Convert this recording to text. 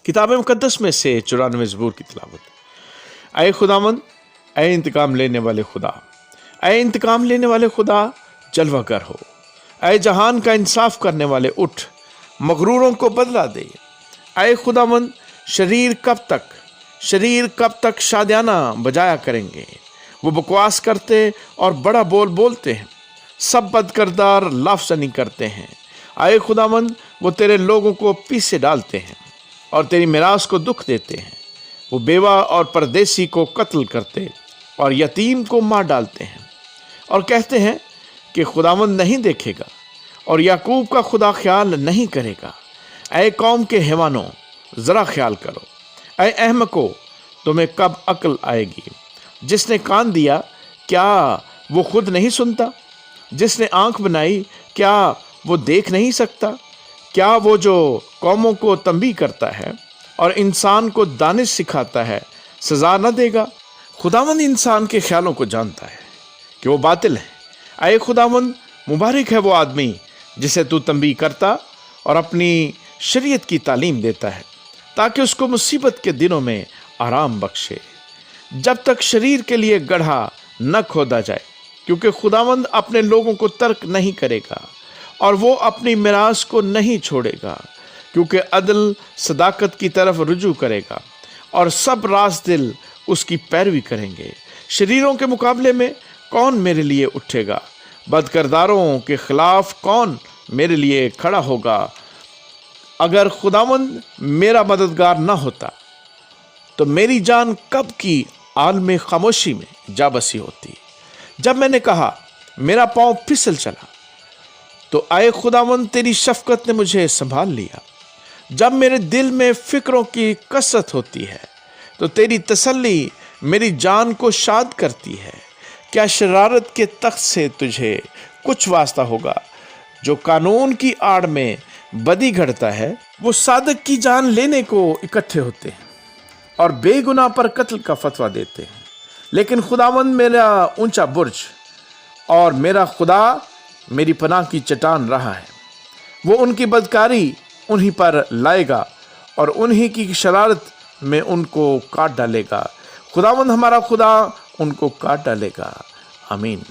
किताब मुकद्दस में से 94 ज़बूर की तिलावत। ऐ खुदावंद, ऐ इंतकाम लेने वाले खुदा, ऐ इंतकाम लेने वाले खुदा जलवागर हो। ऐ जहान का इंसाफ करने वाले उठ, मगरूरों को बदला दे। ऐ खुदावंद, शरीर कब तक शादियाना बजाया करेंगे। वो बकवास करते और बड़ा बोल बोलते हैं, सब बदकरदार लाफजनी करते हैं। आए खुदावंद, वो तेरे लोगों को पीछे डालते हैं और तेरी मिरास को दुख देते हैं। वो बेवा और परदेसी को कत्ल करते और यतीम को मार डालते हैं और कहते हैं कि खुदावंद नहीं देखेगा और याकूब का खुदा ख्याल नहीं करेगा। ऐ कौम के हैवानों, ज़रा ख्याल करो। ऐ अहमको, तुम्हें कब अक्ल आएगी। जिसने कान दिया, क्या वो खुद नहीं सुनता? जिसने आंख बनाई, क्या वो देख नहीं सकता? क्या वो जो कौमों को तंबी करता है और इंसान को दानिश सिखाता है, सज़ा न देगा? खुदावंद इंसान के ख्यालों को जानता है कि वो बातिल है। ऐ खुदावंद, मुबारक है वो आदमी जिसे तू तंबी करता और अपनी शरीयत की तालीम देता है, ताकि उसको मुसीबत के दिनों में आराम बख्शे, जब तक शरीर के लिए गड्ढा न खोदा जाए। क्योंकि खुदावंद अपने लोगों को तर्क नहीं करेगा और वो अपनी मिरास को नहीं छोड़ेगा। क्योंकि अदल सदाकत की तरफ रुजू करेगा और सब रास दिल उसकी पैरवी करेंगे। शरीरों के मुकाबले में कौन मेरे लिए उठेगा? बदकरदारों के खिलाफ कौन मेरे लिए खड़ा होगा? अगर खुदावंद मेरा मददगार न होता तो मेरी जान कब की आलम खामोशी में जा बसी होती। जब मैंने कहा मेरा पाँव फिसल चला, तो आए खुदावंद तेरी शफकत ने मुझे संभाल लिया। जब मेरे दिल में फिक्रों की कसरत होती है, तो तेरी तसल्ली मेरी जान को शाद करती है। क्या शरारत के तख्त से तुझे कुछ वास्ता होगा? जो कानून की आड़ में बदी घड़ता है, वो सादक की जान लेने को इकट्ठे होते हैं और बेगुनाह पर कत्ल का फतवा देते हैं। लेकिन खुदावंद मेरा ऊंचा बुर्ज और मेरा खुदा मेरी पनाह की चट्टान रहा है। वो उनकी बदकारी उन्हीं पर लाएगा और उन्हीं की शरारत में उनको काट डालेगा। खुदावंद हमारा खुदा उनको काट डालेगा। आमीन।